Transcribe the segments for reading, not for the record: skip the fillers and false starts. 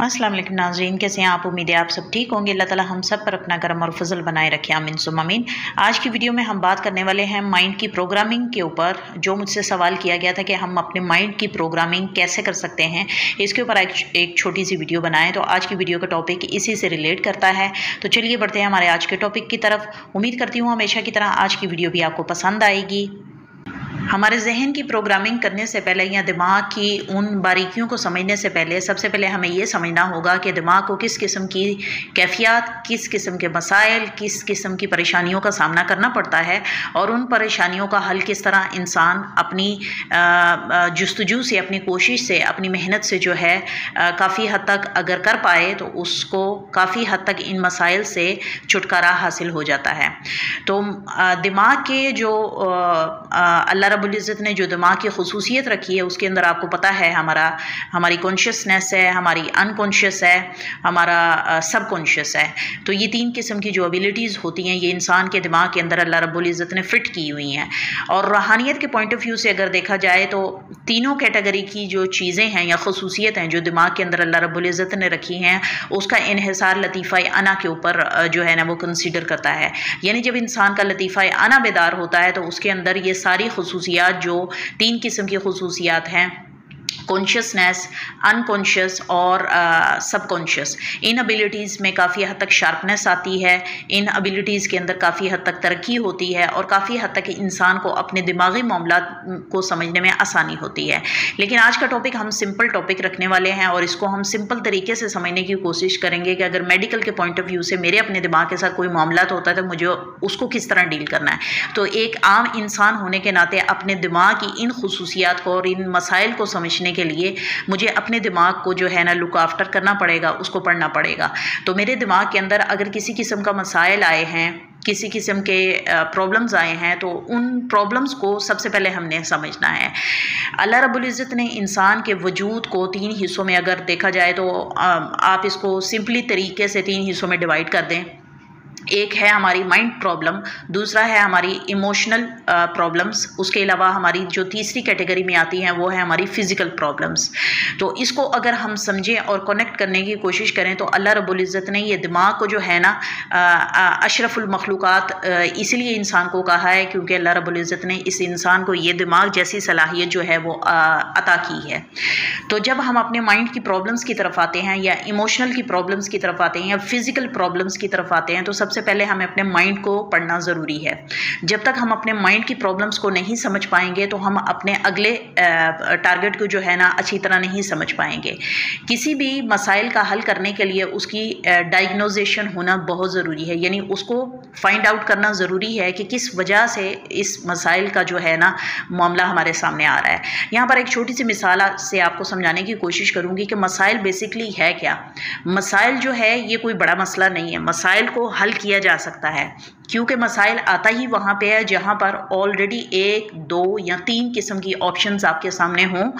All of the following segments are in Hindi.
अस्सलाम वालेकुम नाज़रीन, कैसे हैं आप? उम्मीद है आप सब ठीक होंगे। अल्लाह ताला हम सब पर अपना करम और फजल बनाए रखे, आमीन सुम्मा आमीन। आज की वीडियो में हम बात करने वाले हैं माइंड की प्रोग्रामिंग के ऊपर। जो मुझसे सवाल किया गया था कि हम अपने माइंड की प्रोग्रामिंग कैसे कर सकते हैं, इसके ऊपर एक छोटी सी वीडियो बनाएं। तो आज की वीडियो का टॉपिक इसी से रिलेट करता है। तो चलिए बढ़ते हैं हमारे आज के टॉपिक की तरफ। उम्मीद करती हूँ हमेशा की तरह आज की वीडियो भी आपको पसंद आएगी। हमारे जहन की प्रोग्रामिंग करने से पहले या दिमाग की उन बारीकियों को समझने से पहले सबसे पहले हमें ये समझना होगा कि दिमाग को किस किस्म की कैफियत, किस किस्म के मसाइल, किस किस्म की परेशानियों का सामना करना पड़ता है और उन परेशानियों का हल किस तरह इंसान अपनी जुस्तजू से, अपनी कोशिश से, अपनी मेहनत से जो है काफ़ी हद तक अगर कर पाए तो उसको काफ़ी हद तक इन मसाइल से छुटकारा हासिल हो जाता है। तो दिमाग के जो अल्लाह रब्बुल इज़्ज़त ने जो दिमाग की खुसूसियत रखी है उसके अंदर आपको पता है हमारी कॉन्शियसनेस है, हमारी अनकॉन्शियस है, हमारा सबकॉन्शियस है। तो ये तीन किस्म की जो एबिलिटीज़ होती हैं ये इंसान के दिमाग के अंदर अल्लाह रब्बुल इज़्ज़त ने फ़िट की हुई हैं। और रूहानियत के पॉइंट ऑफ व्यू से अगर देखा जाए तो तीनों कैटेगरी की जो चीज़ें हैं या खुसूसियत हैं जो दिमाग के अंदर अल्लाह रब्बुल इज़्ज़त ने रखी हैं उसका इन्हिसार लतीफ़ा अना के ऊपर जो है ना वो कंसीडर करता है। यानी जब इंसान का लतीफ़ा अना बेदार होता है तो उसके अंदर ये सारी खुसूसियात जो तीन किस्म की खुसूसियात हैं, कॉन्शियसनेस, अनकॉन्शियस और सबकॉन्शियस, इन एबिलिटीज़ में काफ़ी हद तक शार्पनेस आती है। इन एबिलिटीज़ के अंदर काफ़ी हद तक तरक्की होती है और काफ़ी हद तक इंसान को अपने दिमागी मामला को समझने में आसानी होती है। लेकिन आज का टॉपिक हम सिंपल टॉपिक रखने वाले हैं और इसको हम सिंपल तरीके से समझने की कोशिश करेंगे कि अगर मेडिकल के पॉइंट ऑफ व्यू से मेरे अपने दिमाग के साथ कोई मामला तो होता है तो मुझे उसको किस तरह डील करना है। तो एक आम इंसान होने के नाते अपने दिमाग की इन खुसूसियात को और इन मसाइल को समझने के लिए मुझे अपने दिमाग को जो है ना लुक आफ्टर करना पड़ेगा, उसको पढ़ना पड़ेगा। तो मेरे दिमाग के अंदर अगर किसी किस्म का मसाइल आए हैं, किसी किस्म के प्रॉब्लम्स आए हैं तो उन प्रॉब्लम्स को सबसे पहले हमने समझना है। अल्लाह रब्बुल इज़्ज़त ने इंसान के वजूद को तीन हिस्सों में अगर देखा जाए तो आप इसको सिंपली तरीके से तीन हिस्सों में डिवाइड कर दें। एक है हमारी माइंड प्रॉब्लम, दूसरा है हमारी इमोशनल प्रॉब्लम्स, उसके अलावा हमारी जो तीसरी कैटेगरी में आती हैं वो है हमारी फ़िज़िकल प्रॉब्लम्स। तो इसको अगर हम समझें और कनेक्ट करने की कोशिश करें तो अल्लाह रब्बुल इज़्ज़त ने ये दिमाग को जो है ना अशरफुल मखलूक़ात इसलिए इंसान को कहा है क्योंकि अल्लाह रब्बुल इज़्ज़त ने इस इंसान को ये दिमाग जैसी सलाहियत जो है वो अता की है। तो जब हम अपने माइंड की प्रॉब्लम्स की तरफ आते हैं या इमोशनल की प्रॉब्लम्स की तरफ आते हैं या फिज़िकल प्रॉब्लम्स की तरफ आते हैं तो सबसे पहले हमें अपने माइंड को पढ़ना ज़रूरी है। जब तक हम अपने माइंड की प्रॉब्लम्स को नहीं समझ पाएंगे तो हम अपने अगले टारगेट को जो है ना अच्छी तरह नहीं समझ पाएंगे। किसी भी मसाइल का हल करने के लिए उसकी डायग्नोजेशन होना बहुत ज़रूरी है, यानी उसको फाइंड आउट करना ज़रूरी है कि किस वजह से इस मसाइल का जो है ना मामला हमारे सामने आ रहा है। यहाँ पर एक छोटी सी मिसाल से आपको समझाने की कोशिश करूँगी कि मसाइल बेसिकली है क्या। मसाइल जो है ये कोई बड़ा मसला नहीं है, मसाइल को हल किया जा सकता है क्योंकि मसाइल आता ही वहाँ पे है जहाँ पर ऑलरेडी एक, दो या तीन किस्म की ऑप्शंस आपके सामने हों,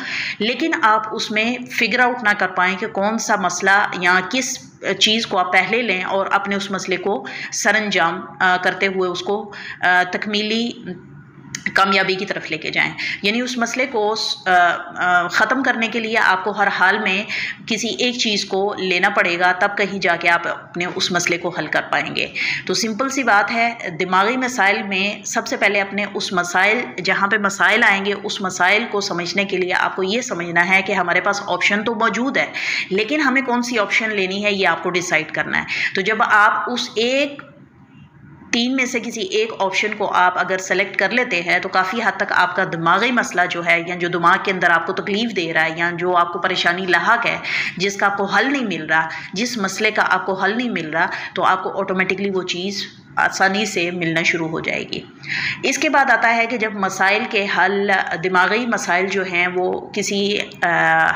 लेकिन आप उसमें फिगर आउट ना कर पाएँ कि कौन सा मसला या किस चीज़ को आप पहले लें और अपने उस मसले को सरअंजाम करते हुए उसको तकमीली कामयाबी की तरफ लेके जाएं। यानी उस मसले को ख़त्म करने के लिए आपको हर हाल में किसी एक चीज़ को लेना पड़ेगा, तब कहीं जाके आप अपने उस मसले को हल कर पाएंगे। तो सिंपल सी बात है, दिमागी मसाइल में सबसे पहले अपने उस मसाइल जहाँ पे मसाइल आएंगे उस मसाइल को समझने के लिए आपको ये समझना है कि हमारे पास ऑप्शन तो मौजूद है लेकिन हमें कौन सी ऑप्शन लेनी है ये आपको डिसाइड करना है। तो जब आप उस एक तीन में से किसी एक ऑप्शन को आप अगर सेलेक्ट कर लेते हैं तो काफ़ी हद तक आपका दिमागी मसला जो है या जो दिमाग के अंदर आपको तकलीफ़ दे रहा है या जो आपको परेशानी लाहक है, जिसका आपको हल नहीं मिल रहा, जिस मसले का आपको हल नहीं मिल रहा, तो आपको ऑटोमेटिकली वो चीज़ आसानी से मिलना शुरू हो जाएगी। इसके बाद आता है कि जब मसाइल के हल, दिमागी मसाइल जो हैं वो किसी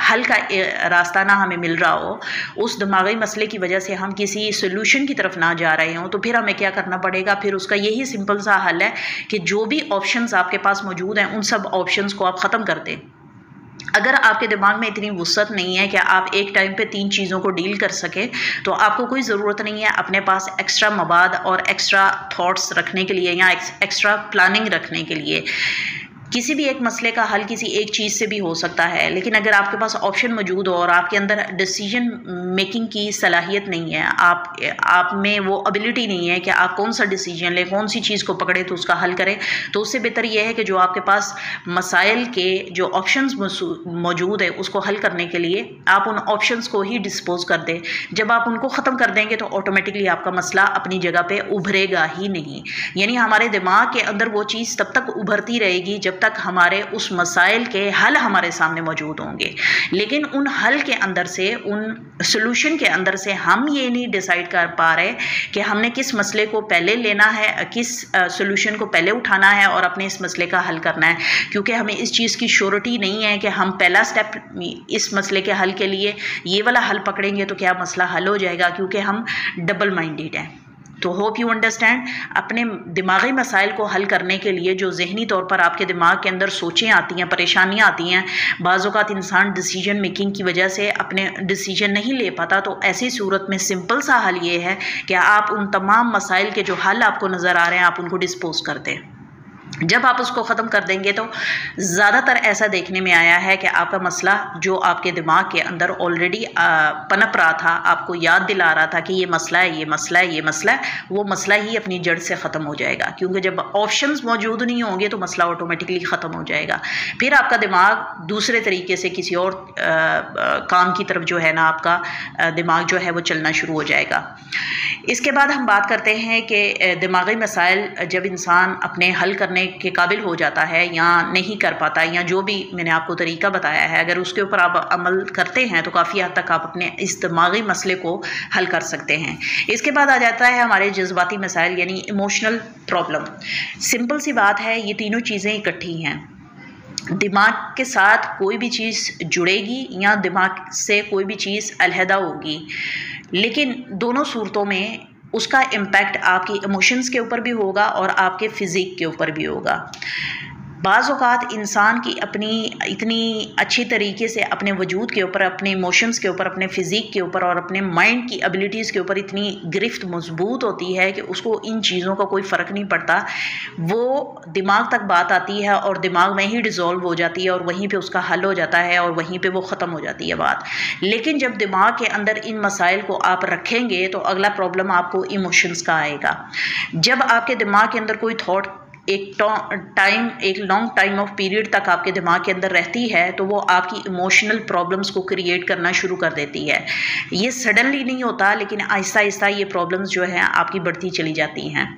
हल का रास्ता ना हमें मिल रहा हो, उस दिमागी मसले की वजह से हम किसी सोल्यूशन की तरफ ना जा रहे हों, तो फिर हमें क्या करना पड़ेगा। फिर उसका यही सिंपल सा हल है कि जो भी ऑप्शंस आपके पास मौजूद हैं उन सब ऑप्शंस को आप ख़त्म कर दें। अगर आपके दिमाग में इतनी वुसअत नहीं है कि आप एक टाइम पे तीन चीज़ों को डील कर सके तो आपको कोई ज़रूरत नहीं है अपने पास एक्स्ट्रा मवाद और एक्स्ट्रा थॉट्स रखने के लिए या एक्स्ट्रा प्लानिंग रखने के लिए। किसी भी एक मसले का हल किसी एक चीज़ से भी हो सकता है, लेकिन अगर आपके पास ऑप्शन मौजूद हो और आपके अंदर डिसीजन मेकिंग की सलाहियत नहीं है, आप में वो एबिलिटी नहीं है कि आप कौन सा डिसीजन लें, कौन सी चीज़ को पकड़े तो उसका हल करें, तो उससे बेहतर यह है कि जो आपके पास मसाइल के जो ऑप्शंस मौजूद है उसको हल करने के लिए आप उन ऑप्शंस को ही डिस्पोज कर दें। जब आप उनको ख़त्म कर देंगे तो ऑटोमेटिकली आपका मसला अपनी जगह पे उभरेगा ही नहीं। यानी हमारे दिमाग के अंदर वो चीज़ तब तक उभरती रहेगी जब तक हमारे उस मसाइल के हल हमारे सामने मौजूद होंगे, लेकिन उन हल के अंदर से, उन सोल्यूशन के अंदर से हम ये नहीं डिसाइड कर पा रहे कि हमने किस मसले को पहले लेना है, किस सोल्यूशन को पहले उठाना है और अपने इस मसले का हल करना है, क्योंकि हमें इस चीज़ की श्योरिटी नहीं है कि हम पहला स्टेप इस मसले के हल के लिए ये वाला हल पकड़ेंगे तो क्या मसला हल हो जाएगा, क्योंकि हम डबल माइंडेड हैं। तो होप यू अंडरस्टैंड। अपने दिमागी मसाइल को हल करने के लिए जो जहनी तौर पर आपके दिमाग के अंदर सोचें आती हैं, परेशानियां आती हैं, बाज़ औक़ात इंसान डिसीजन मेकिंग की वजह से अपने डिसीजन नहीं ले पाता, तो ऐसी सूरत में सिंपल सा हल ये है कि आप उन तमाम मसाइल के जो हल आपको नज़र आ रहे हैं आप उनको डिस्पोज कर दें। जब आप उसको ख़त्म कर देंगे तो ज़्यादातर ऐसा देखने में आया है कि आपका मसला जो आपके दिमाग के अंदर ऑलरेडी पनप रहा था, आपको याद दिला रहा था कि ये मसला है, ये मसला है, ये मसला है, वो मसला ही अपनी जड़ से ख़त्म हो जाएगा, क्योंकि जब ऑप्शंस मौजूद नहीं होंगे तो मसला ऑटोमेटिकली ख़त्म हो जाएगा। फिर आपका दिमाग दूसरे तरीके से किसी और काम की तरफ जो है ना, आपका दिमाग जो है वो चलना शुरू हो जाएगा। इसके बाद हम बात करते हैं कि दिमागी मसाइल जब इंसान अपने हल करने के काबिल हो जाता है या नहीं कर पाता, या जो भी मैंने आपको तरीका बताया है अगर उसके ऊपर आप अमल करते हैं तो काफ़ी हद तक आप अपने इस दिमागी मसले को हल कर सकते हैं। इसके बाद आ जाता है हमारे जज्बाती मसाइल यानी इमोशनल प्रॉब्लम। सिंपल सी बात है, ये तीनों चीज़ें इकट्ठी हैं। दिमाग के साथ कोई भी चीज़ जुड़ेगी या दिमाग से कोई भी चीज़ अलहदा होगी, लेकिन दोनों सूरतों में उसका इम्पैक्ट आपकी इमोशंस के ऊपर भी होगा और आपके फ़िज़िक के ऊपर भी होगा। बाज़ औक़ात इंसान की अपनी इतनी अच्छी तरीके से अपने वजूद के ऊपर, अपने इमोशंस के ऊपर, अपने फ़िज़िक के ऊपर और अपने माइंड की एबिलिटीज़ के ऊपर इतनी गिरफ्त मजबूत होती है कि उसको इन चीज़ों का कोई फ़र्क नहीं पड़ता। वो दिमाग तक बात आती है और दिमाग में ही डिज़ोल्व हो जाती है और वहीं पे उसका हल हो जाता है और वहीं पे वो ख़त्म हो जाती है बात। लेकिन जब दिमाग के अंदर इन मसाइल को आप रखेंगे तो अगला प्रॉब्लम आपको इमोशंस का आएगा। जब आपके दिमाग के अंदर कोई थॉट एक लॉन्ग टाइम ऑफ पीरियड तक आपके दिमाग के अंदर रहती है तो वो आपकी इमोशनल प्रॉब्लम्स को क्रिएट करना शुरू कर देती है। ये सडनली नहीं होता, लेकिन आहिस्ता आहिस्ता ये प्रॉब्लम्स जो हैं आपकी बढ़ती चली जाती हैं।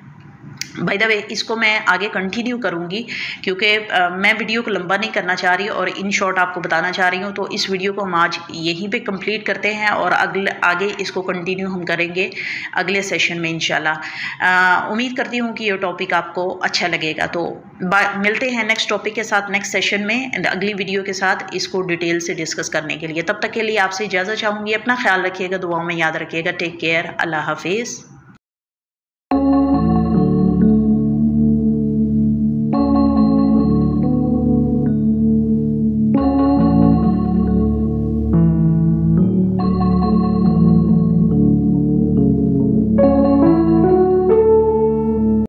बाय द वे, इसको मैं आगे कंटिन्यू करूँगी क्योंकि मैं वीडियो को लंबा नहीं करना चाह रही और इन शॉर्ट आपको बताना चाह रही हूँ। तो इस वीडियो को हम आज यहीं पे कंप्लीट करते हैं और आगे इसको कंटिन्यू हम करेंगे अगले सेशन में इंशाल्लाह। उम्मीद करती हूँ कि ये टॉपिक आपको अच्छा लगेगा। तो मिलते हैं नेक्स्ट टॉपिक के साथ नेक्स्ट सेशन में एंड अगली वीडियो के साथ इसको डिटेल से डिस्कस करने के लिए। तब तक के लिए आपसे इजाज़त चाहूँगी। अपना ख्याल रखिएगा, दुआओं में याद रखिएगा। टेक केयर, अल्लाह हाफिज़।